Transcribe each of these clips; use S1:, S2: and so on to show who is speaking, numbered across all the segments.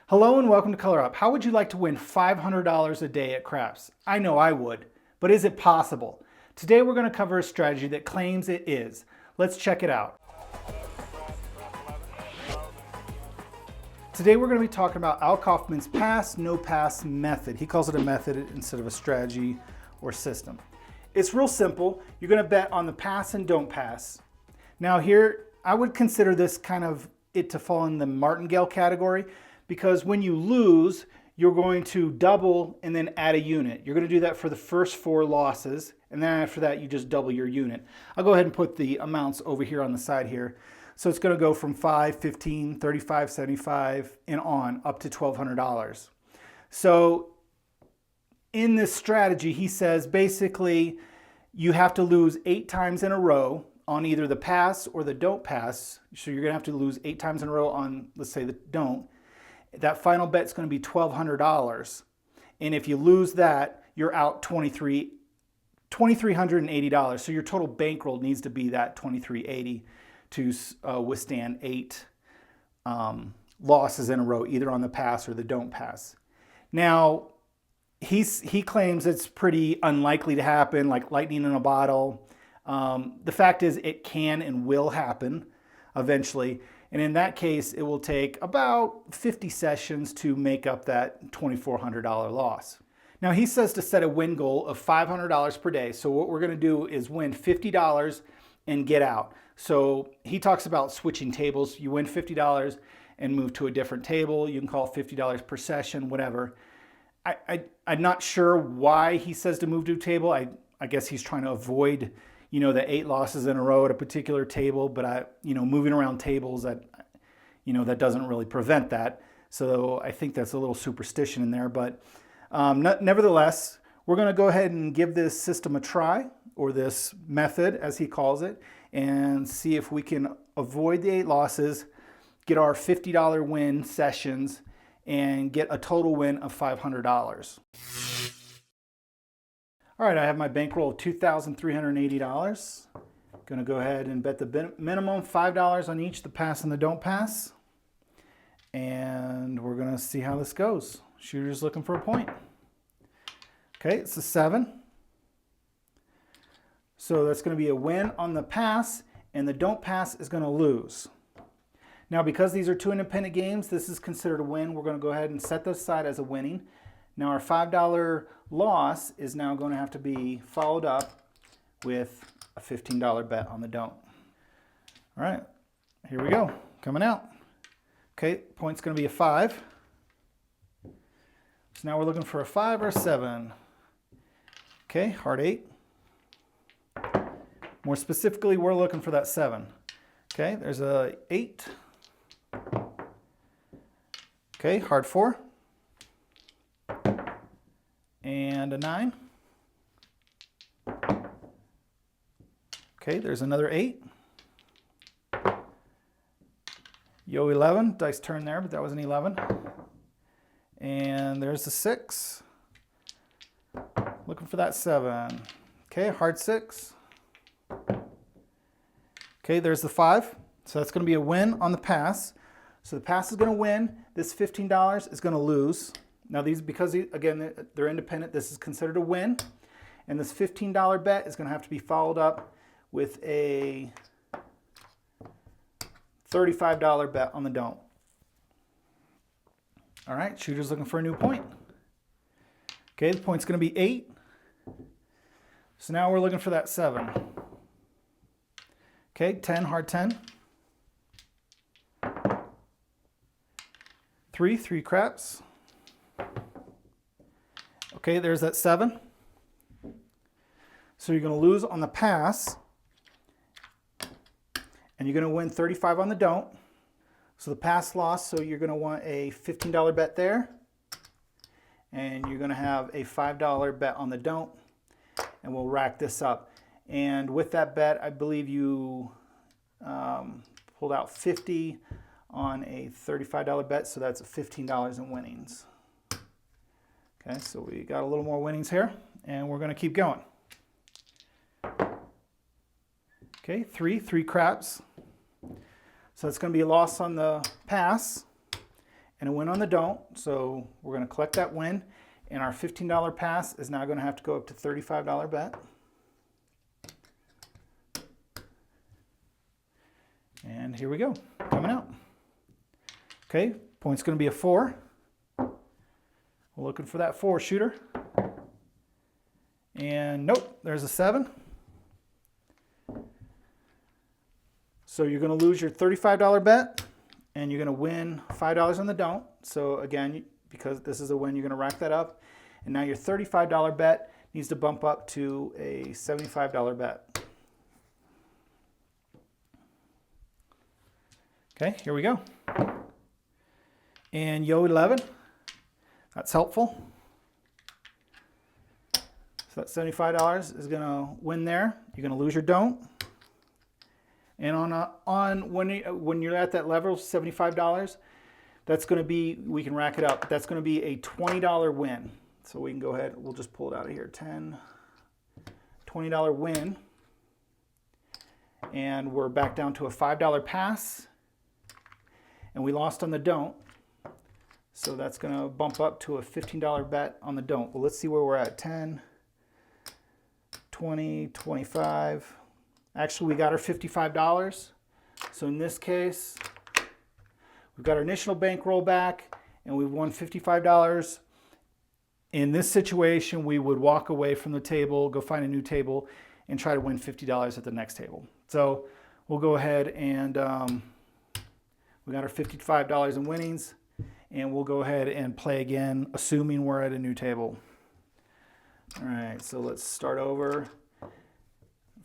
S1: Hello and welcome to Color Up. How would you like to win $500 a day at craps? I know I would, but is it possible? Today we're going to cover a strategy that claims it is. Let's check it out. Today we're going to be talking about Al Kaufman's pass, no pass method. He calls it a method instead of a strategy or system. It's real simple. You're going to bet on the pass and don't pass. Now here, I would consider this kind of it to fall in the martingale category, because when you lose, you're going to double and then add a unit. You're going to do that for the first 4 losses, and then after that, you just double your unit. I'll go ahead and put the amounts over here on the side here. So it's going to go from 5, 15, 35, 75, and on up to $1,200. So in this strategy, he says basically you have to lose 8 times in a row on either the pass or the don't pass. So you're going to have to lose 8 times in a row on, let's say, the don't. That final bet is going to be $1,200. And if you lose that, you're out $2,380. So your total bankroll needs to be that $2,380 to withstand 8 losses in a row, either on the pass or the don't pass. Now, he claims it's pretty unlikely to happen, like lightning in a bottle. The fact is it can and will happen eventually. And in that case, it will take about 50 sessions to make up that $2,400 loss. Now he says to set a win goal of $500 per day. So what we're going to do is win $50 and get out. So he talks about switching tables. You win $50 and move to a different table. You can call it $50 per session, whatever. I'm not sure why he says to move to a table. I guess he's trying to avoid the 8 losses in a row at a particular table, but moving around tables, that doesn't really prevent that. So I think that's a little superstition in there, but nevertheless, we're going to go ahead and give this system a try, or this method as he calls it, and see if we can avoid the 8 losses, get our $50 win sessions, and get a total win of $500. All right, I have my bankroll of $2,380. Going to go ahead and bet the minimum $5 on each, the pass and the don't pass. And we're going to see how this goes. Shooter's looking for a point. Okay, it's a 7. So that's going to be a win on the pass, and the don't pass is going to lose. Now, because these are 2 independent games, this is considered a win. We're going to go ahead and set this aside as a winning. Now our $5 loss is now going to have to be followed up with a $15 bet on the don't. All right, here we go, coming out. Okay, point's going to be a 5. So now we're looking for a 5 or a 7. Okay, hard 8. More specifically, we're looking for that 7. Okay, there's a 8. Okay, hard 4. And a 9. Okay, there's another 8. Yo, 11. Dice turn there, but that was an 11. And there's the 6. Looking for that 7. Okay, hard 6. Okay, there's the 5. So that's going to be a win on the pass. So the pass is going to win. This $15 is going to lose. Now these, because again, they're independent, this is considered a win. And this $15 bet is going to have to be followed up with a $35 bet on the don't. All right, shooter's looking for a new point. Okay, the point's going to be 8. So now we're looking for that 7. Okay, 10, hard 10. 3 craps. Okay, there's that 7. So you're going to lose on the pass, and you're going to win 35 on the don't. So the pass loss, so you're going to want a $15 bet there, and you're going to have a $5 bet on the don't, and we'll rack this up. And with that bet, I believe you pulled out 50 on a $35 bet, so that's $15 in winnings. Okay, so we got a little more winnings here, and we're going to keep going. Okay, 3 craps. So it's going to be a loss on the pass, and a win on the don't. So we're going to collect that win. And our $15 pass is now going to have to go up to $35 bet. And here we go, coming out. Okay, point's going to be a 4. We're looking for that 4 shooter. And nope, there's a 7. So you're going to lose your $35 bet, and you're going to win $5 on the don't. So again, because this is a win, you're going to rack that up. And now your $35 bet needs to bump up to a $75 bet. Okay, here we go. And yo 11, that's helpful. So that $75 is going to win there. You're going to lose your don't. And when you're at that level, $75, that's going to be, we can rack it up. That's going to be a $20 win. So we can go ahead, we'll just pull it out of here. $20 win. And we're back down to a $5 pass. And we lost on the don't. So that's going to bump up to a $15 bet on the don't. Well, let's see where we're at. 10, 20, 25. Actually, we got our $55. So in this case, we've got our initial bankroll back, and we've won $55. In this situation, we would walk away from the table, go find a new table, and try to win $50 at the next table. So we'll go ahead and we got our $55 in winnings, and we'll go ahead and play again, assuming we're at a new table. All right, so let's start over.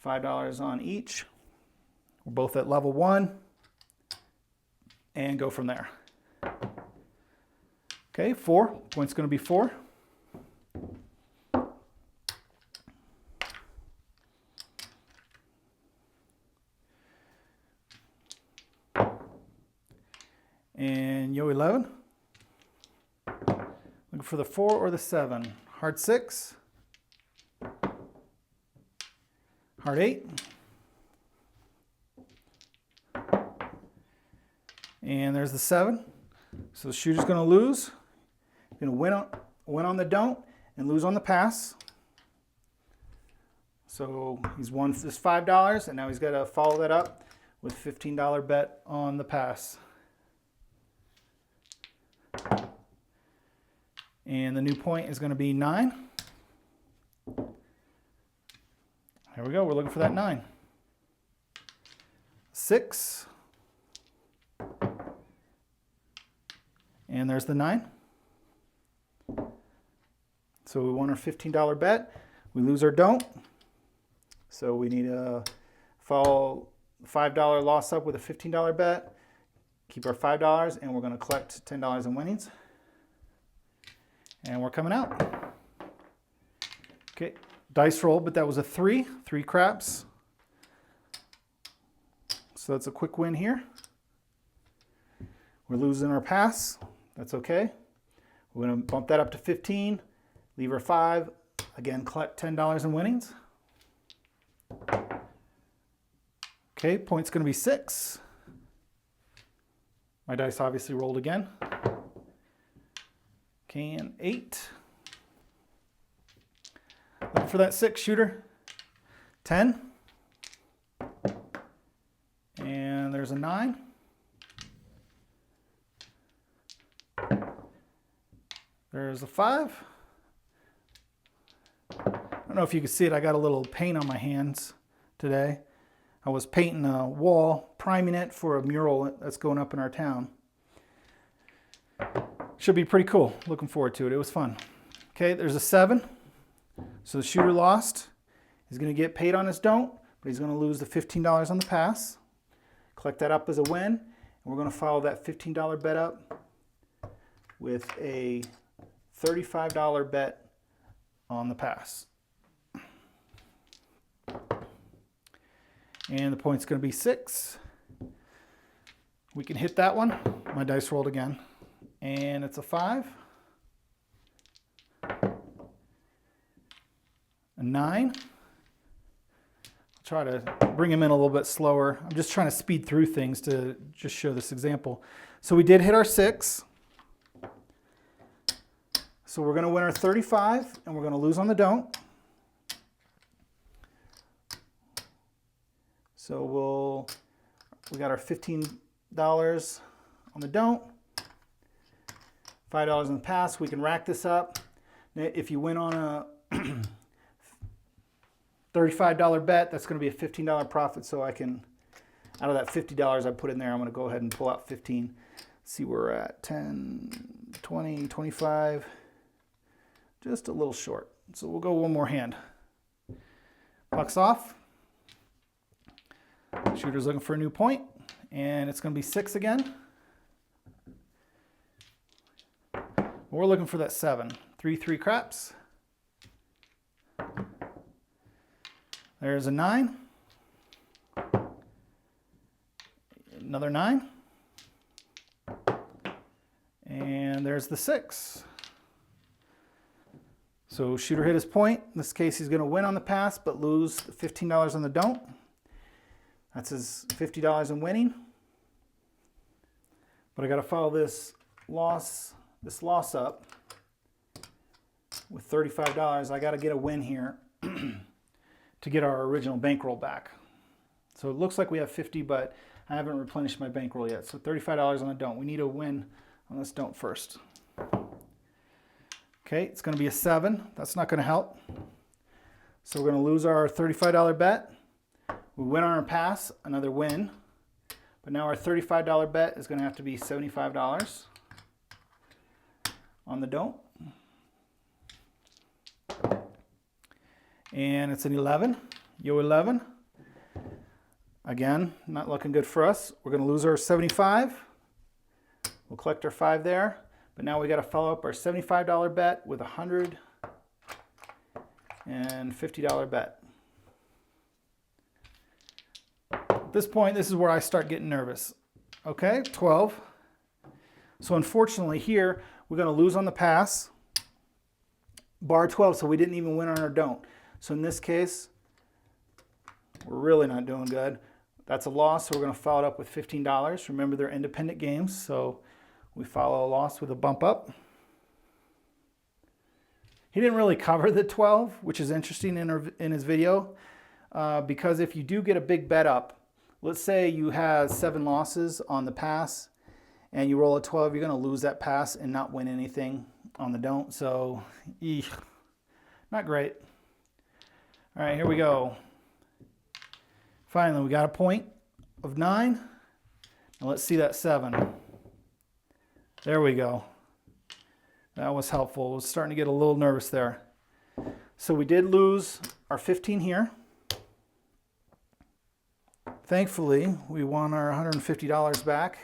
S1: $5 on each. We're both at level 1, and go from there. Okay, 4. Point's going to be 4. And yo 11. Looking for the 4 or the 7. Heart 6. Heart 8. And there's the 7. So the shooter's going to lose. He's going to win on the don't and lose on the pass. So he's won this $5, and now he's got to follow that up with a $15 bet on the pass. And the new point is going to be 9. There we go. We're looking for that 9. 6. And there's the 9. So we won our $15 bet. We lose our don't. So we need to follow the $5 loss up with a $15 bet. Keep our $5, and we're going to collect $10 in winnings. And we're coming out. Okay, dice roll, but that was a 3. 3 craps. So that's a quick win here. We're losing our pass. That's okay. We're going to bump that up to 15. Leave our 5. Again, collect $10 in winnings. Okay, point's going to be 6. My dice obviously rolled again. Okay, and 8. Looking for that 6 shooter. 10. And there's a 9. There's a 5. I don't know if you can see it. I got a little paint on my hands today. I was painting a wall, priming it for a mural that's going up in our town. Should be pretty cool. Looking forward to it. It was fun. Okay, there's a 7. So the shooter lost. He's going to get paid on his don't, but he's going to lose the $15 on the pass. Collect that up as a win. And we're going to follow that $15 bet up with a $35 bet on the pass. And the point's going to be 6. We can hit that one. My dice rolled again. And it's a 5. A 9. I'll try to bring him in a little bit slower. I'm just trying to speed through things to just show this example. So we did hit our 6. So we're going to win our 35 and we're going to lose on the don't. So we got our $15 on the don't, $5 in the pass. We can rack this up. If you win on a $35 bet, that's going to be a $15 profit. So I can, out of that $50 I put in there, I'm going to go ahead and pull out 15. See where we're at, 10, 20, 25, just a little short. So we'll go one more hand. Puck's off. Shooter's looking for a new point, and it's going to be 6 again. We're looking for that 7. 3 craps. There's a 9. Another 9. And there's the 6. So shooter hit his point. In this case, he's going to win on the pass, but lose the $15 on the don't. That's his $50 in winning. But I got to follow this loss up with $35. I got to get a win here to get our original bankroll back. So it looks like we have 50, but I haven't replenished my bankroll yet. So $35 on the don't. We need a win on this don't first. Okay, it's going to be a 7. That's not going to help. So we're going to lose our $35 bet. We win on our pass, another win. But now our $35 bet is going to have to be $75 on the don't. And it's an 11. Yo 11. Again, not looking good for us. We're going to lose our 75. We'll collect our 5 there. But now we got to follow up our $75 bet with a $150 bet. At this point, this is where I start getting nervous. Okay, 12. So unfortunately here, we're going to lose on the pass. Bar 12, so we didn't even win on our don't. So in this case, we're really not doing good. That's a loss, so we're going to follow it up with $15. Remember, they're independent games, so we follow a loss with a bump up. He didn't really cover the 12, which is interesting in his video, because if you do get a big bet up, let's say you have 7 losses on the pass and you roll a 12, you're going to lose that pass and not win anything on the don't. So, not great. All right, here we go. Finally, we got a point of 9. Now let's see that 7. There we go. That was helpful. I was starting to get a little nervous there. So we did lose our 15 here. Thankfully, we won our $150 back.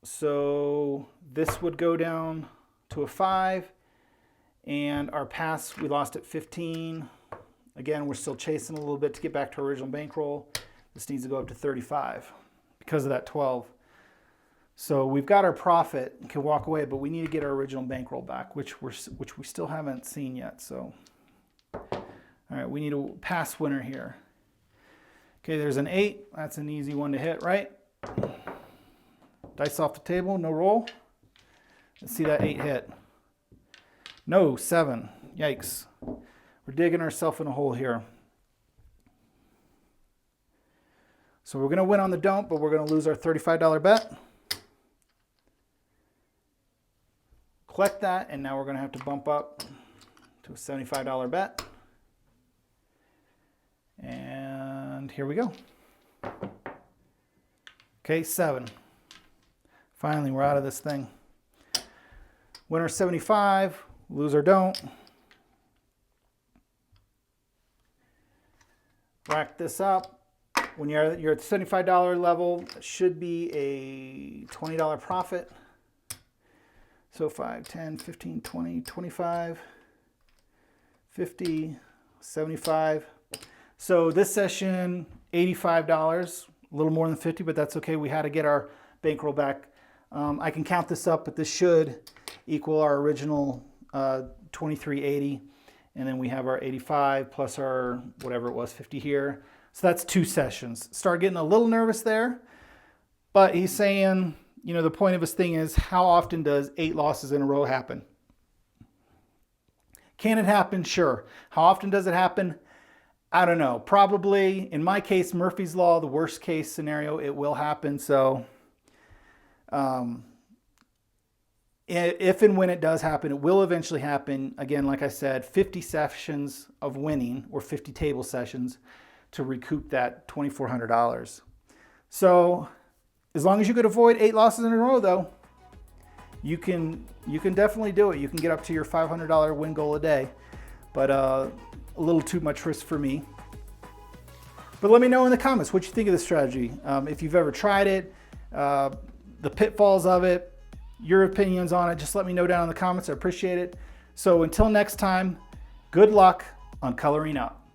S1: So this would go down to a 5, and our pass, we lost at 15. Again, we're still chasing a little bit to get back to our original bankroll. This needs to go up to 35 because of that 12. So we've got our profit and can walk away, but we need to get our original bankroll back, which we still haven't seen yet. So, all right, we need a pass winner here. Okay, there's an 8. That's an easy one to hit, right? Dice off the table, no roll. Let's see that 8 hit. No, 7. Yikes. We're digging ourselves in a hole here. So we're going to win on the don't, but we're going to lose our $35 bet. Collect that, and now we're going to have to bump up to a $75 bet. And here we go. Okay, 7. Finally, we're out of this thing. Win our 75, lose our don't. Rack this up. When you're at the $75 level, it should be a $20 profit. So 5, 10, 15, 20, 25, 50, 75. So this session, $85, a little more than 50, but that's okay. We had to get our bankroll back. I can count this up, but this should equal our original $23.80. And then we have our 85 plus our, whatever it was, 50 here. So that's 2 sessions. Start getting a little nervous there. But he's saying, you know, the point of his thing is, how often does 8 losses in a row happen? Can it happen? Sure. How often does it happen? I don't know. Probably, in my case, Murphy's Law, the worst case scenario, it will happen. So if and when it does happen, it will eventually happen. Again, like I said, 50 sessions of winning, or 50 table sessions, to recoup that $2,400. So as long as you could avoid 8 losses in a row, though, you can definitely do it. You can get up to your $500 win goal a day, but a little too much risk for me. But let me know in the comments what you think of this strategy. If you've ever tried it, the pitfalls of it, your opinions on it, just let me know down in the comments. I appreciate it. So until next time, good luck on coloring up.